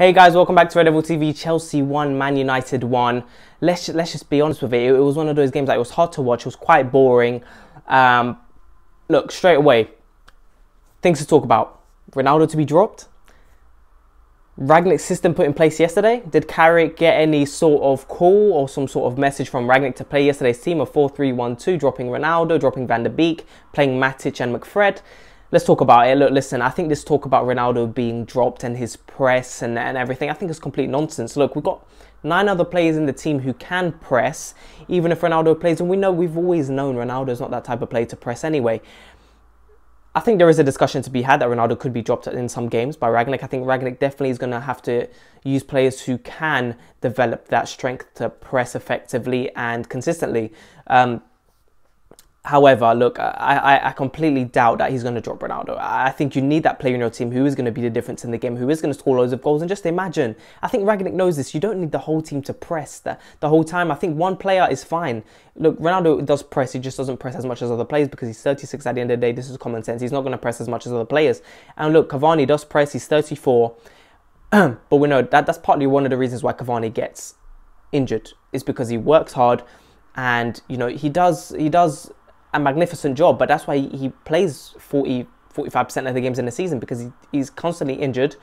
Hey guys, welcome back to Red Devil TV. Chelsea won, Man United won. Let's just be honest with it. It was one of those games that it was hard to watch. It was quite boring. Look, straight away, things to talk about. Ronaldo to be dropped. Rangnick's system put in place yesterday. Did Carrick get any sort of call or some sort of message from Rangnick to play yesterday's team of 4-3-1-2, dropping Ronaldo, dropping Van der Beek, playing Matic and McFred? Let's talk about it. Look, listen, I think this talk about Ronaldo being dropped and his press and everything, I think it's complete nonsense. Look, we've got 9 other players in the team who can press, even if Ronaldo plays. And we've always known Ronaldo's not that type of player to press anyway. I think there is a discussion to be had that Ronaldo could be dropped in some games by Rangnick. I think Rangnick definitely is going to have to use players who can develop that strength to press effectively and consistently. However, look, I completely doubt that he's going to drop Ronaldo. I think you need that player in your team who is going to be the difference in the game, who is going to score loads of goals. And just imagine, I think Rangnick knows this, you don't need the whole team to press the whole time. I think one player is fine. Look, Ronaldo does press, he just doesn't press as much as other players because he's 36 at the end of the day. This is common sense. He's not going to press as much as other players. And look, Cavani does press, he's 34. But we know that's partly one of the reasons why Cavani gets injured, is because he works hard and, you know, he does a magnificent job, but that's why he plays 45% of the games in the season, because he's constantly injured.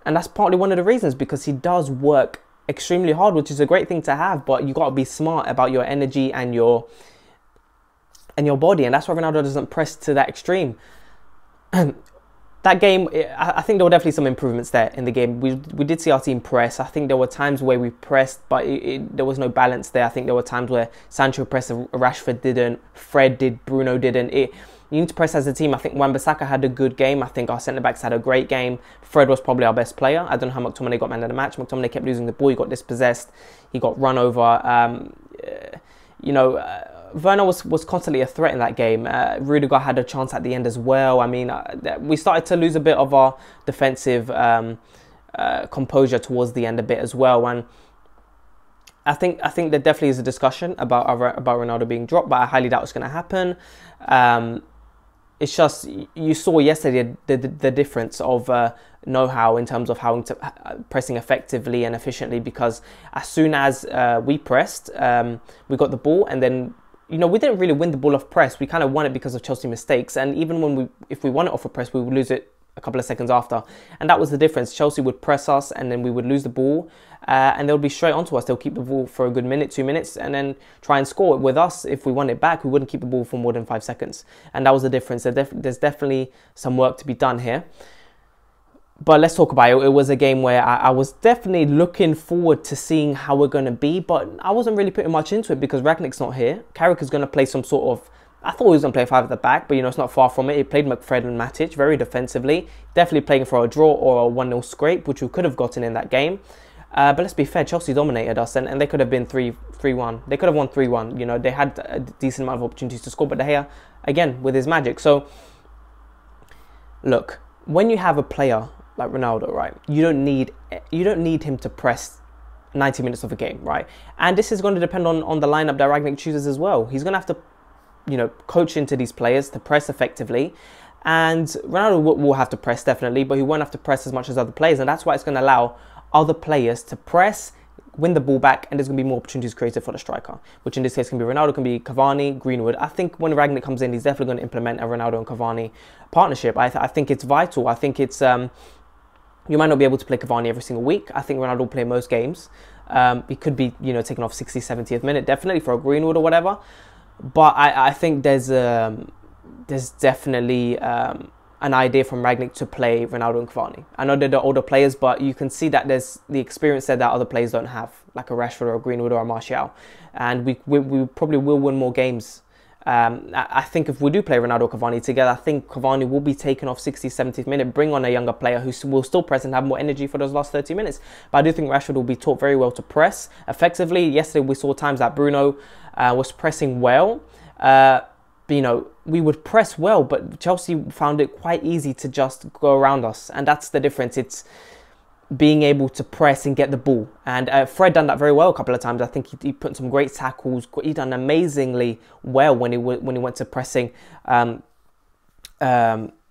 And that's partly one of the reasons, because he does work extremely hard, which is a great thing to have, but you got to be smart about your energy and your body, and that's why Ronaldo doesn't press to that extreme. That game, I think there were definitely some improvements there in the game. We did see our team press. I think there were times where we pressed, but there was no balance there. I think there were times where Sancho pressed, Rashford didn't, Fred did, Bruno didn't. You need to press as a team. I think Wan-Bissaka had a good game. I think our centre-backs had a great game. Fred was probably our best player. I don't know how McTominay got man of the match. McTominay kept losing the ball. He got dispossessed. He got run over. Werner was constantly a threat in that game. Rudiger had a chance at the end as well. I mean, we started to lose a bit of our defensive composure towards the end a bit as well. And I think there definitely is a discussion about Ronaldo being dropped, but I highly doubt it's going to happen. It's just, you saw yesterday the difference of know-how in terms of how to pressing effectively and efficiently, because as soon as we pressed, we got the ball, and then, you know, we didn't really win the ball off press. We kind of won it because of Chelsea mistakes. And even when if we won it off a press, we would lose it a couple of seconds after. And that was the difference. Chelsea would press us and then we would lose the ball. And they'll be straight onto us. They'll keep the ball for a good minute, 2 minutes, and then try and score. With us, if we won it back, we wouldn't keep the ball for more than 5 seconds. And that was the difference. There's definitely some work to be done here. But let's talk about it. It was a game where I was definitely looking forward to seeing how we're going to be, but I wasn't really putting much into it because Rangnick's not here. Carrick is going to play some sort of, I thought he was going to play 5 at the back, but, you know, it's not far from it. He played McFred and Matic very defensively, definitely playing for a draw or a 1-0 scrape, which we could have gotten in that game. But let's be fair, Chelsea dominated us, and they could have been 3-1. They could have won 3-1. You know, they had a decent amount of opportunities to score, but De Gea, again, with his magic. So, look, when you have a player like Ronaldo, right, you don't need him to press 90 minutes of a game, right? And this is going to depend on the lineup that Rangnick chooses as well. He's going to have to, you know, coach into these players to press effectively. And Ronaldo will have to press, definitely, but he won't have to press as much as other players. And that's why it's going to allow other players to press, win the ball back, and there's going to be more opportunities created for the striker, which in this case can be Ronaldo, can be Cavani, Greenwood. I think when Rangnick comes in, he's definitely going to implement a Ronaldo and Cavani partnership. I think it's vital. I think it's... you might not be able to play Cavani every single week. I think Ronaldo will play most games. He could be, you know, taken off 60th, 70th minute, definitely for a Greenwood or whatever. But I think there's definitely an idea from Rangnick to play Ronaldo and Cavani. I know they're the older players, but you can see that there's the experience there that other players don't have, like a Rashford or a Greenwood or a Martial. And we probably will win more games. I think if we do play Ronaldo and Cavani together, I think Cavani will be taken off 60th, 70th minute, bring on a younger player who will still press and have more energy for those last 30 minutes. But I do think Rashford will be taught very well to press effectively. Yesterday we saw times that Bruno was pressing well. You know, we would press well, but Chelsea found it quite easy to just go around us. And that's the difference. It's being able to press and get the ball. And Fred done that very well a couple of times. I think he put some great tackles. He done amazingly well when he went to pressing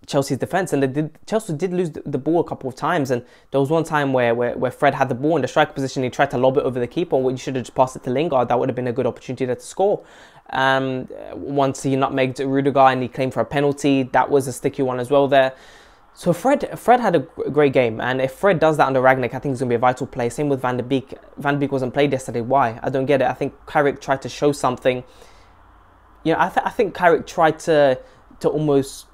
Chelsea's defence, and Chelsea did lose the ball a couple of times, and there was one time where Fred had the ball in the striker position. He tried to lob it over the keeper, and you should have just passed it to Lingard. That would have been a good opportunity there to score. Once he nutmegged Rudiger and he claimed for a penalty, that was a sticky one as well there. So Fred had a great game, and if Fred does that under Rangnick, I think he's going to be a vital player. Same with Van de Beek. Van de Beek wasn't played yesterday. Why? I don't get it. I think Carrick tried to show something. You know, I think Carrick tried to almost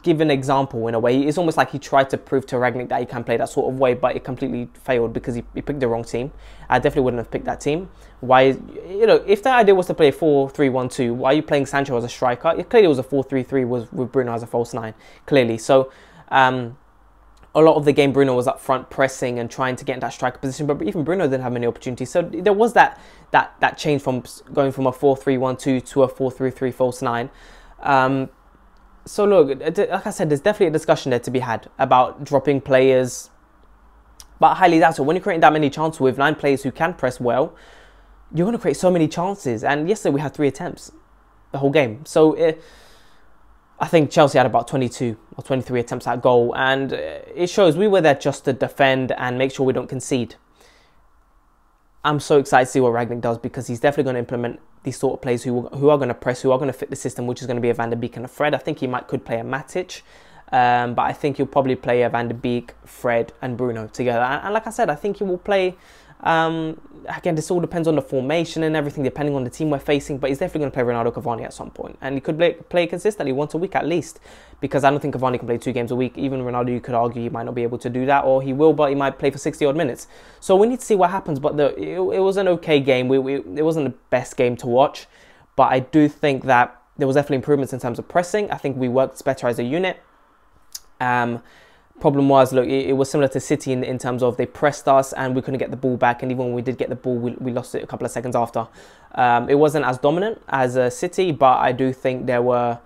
give an example in a way. It's almost like he tried to prove to Rangnick that he can play that sort of way, but it completely failed because he picked the wrong team. I definitely wouldn't have picked that team. Why, you know, if the idea was to play 4-3-1-2, why are you playing Sancho as a striker? It clearly was a 4-3-3 with Bruno as a false 9, clearly. So a lot of the game Bruno was up front pressing and trying to get in that striker position, but even Bruno didn't have many opportunities. So there was that change from going from a 4-3-1-2 to a 4-3-3 false 9. So look, like I said, there's definitely a discussion there to be had about dropping players, but I highly doubt it. When you're creating that many chances with 9 players who can press well, you're going to create so many chances. And yesterday we had 3 attempts the whole game. So I think Chelsea had about 22 or 23 attempts at goal, and it shows we were there just to defend and make sure we don't concede. I'm so excited to see what Rangnick does, because he's definitely going to implement these sort of players who are going to press, who are going to fit the system, which is going to be a Van de Beek and a Fred. I think he could play a Matic, but I think he'll probably play a Van de Beek, Fred and Bruno together. And like I said, I think he will play, again, this all depends on the formation and everything, depending on the team we're facing, but he's definitely going to play Ronaldo, Cavani at some point. And he could play consistently once a week at least, because I don't think Cavani can play 2 games a week. Even Ronaldo, you could argue he might not be able to do that, or he will, but he might play for 60 odd minutes. So we need to see what happens, but it was an okay game. It wasn't the best game to watch, but I do think that there was definitely improvements in terms of pressing. I think we worked better as a unit. Problem was, look, it was similar to City in terms of they pressed us and we couldn't get the ball back, and even when we did get the ball, we lost it a couple of seconds after. It wasn't as dominant as City, but I do think there were,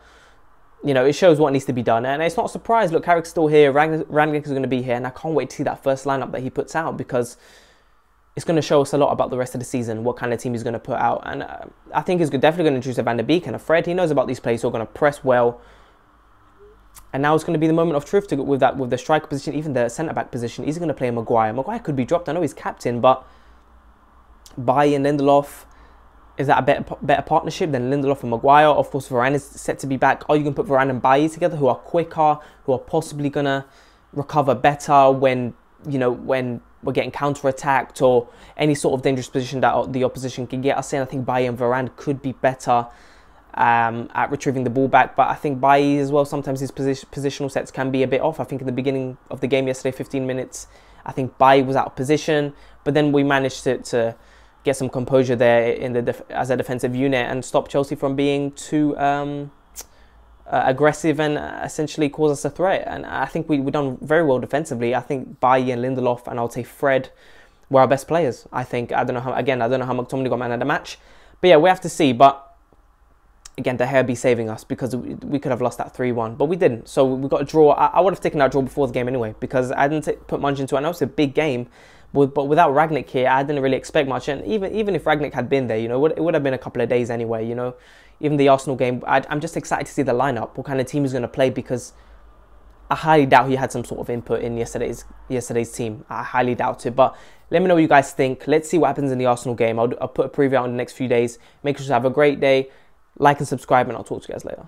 you know, it shows what needs to be done. And it's not a surprise. Look, Carrick's still here, Rangnick is going to be here, and I can't wait to see that first lineup that he puts out, because it's going to show us a lot about the rest of the season, what kind of team he's going to put out. And I think he's definitely going to introduce a Van de Beek and a Fred. He knows about these players who are going to press well. And now it's going to be the moment of truth with the striker position, even the centre-back position. He's going to play Maguire. Maguire could be dropped. I know he's captain, but Bailly and Lindelof, is that a better partnership than Lindelof and Maguire? Of course, Varane is set to be back. Are you going to put Varane and Bailly together, who are quicker, who are possibly going to recover better when we're getting counter-attacked, or any sort of dangerous position that the opposition can get us in? I think Bailly and Varane could be better at retrieving the ball back, but I think Bailly as well, sometimes his positional sets can be a bit off. I think in the beginning of the game yesterday, 15 minutes, I think Bailly was out of position, but then we managed to get some composure there as a defensive unit and stop Chelsea from being too aggressive and essentially cause us a threat. And I think we've done very well defensively. I think Bailly and Lindelof, and I would say Fred, were our best players. I don't know how McTominay got man of the match, but yeah, we have to see. But again, De Gea be saving us, because we could have lost that 3-1, but we didn't. So we got a draw. I would have taken that draw before the game anyway, because I didn't put much into it. I know it's a big game, but without Rangnick here, I didn't really expect much. And even if Rangnick had been there, you know, it would have been a couple of days anyway. You know, even the Arsenal game, I'm just excited to see the lineup, what kind of team he's going to play, because I highly doubt he had some sort of input in yesterday's team. I highly doubt it. But let me know what you guys think. Let's see what happens in the Arsenal game. I'll put a preview out in the next few days. Make sure to have a great day. Like and subscribe, and I'll talk to you guys later.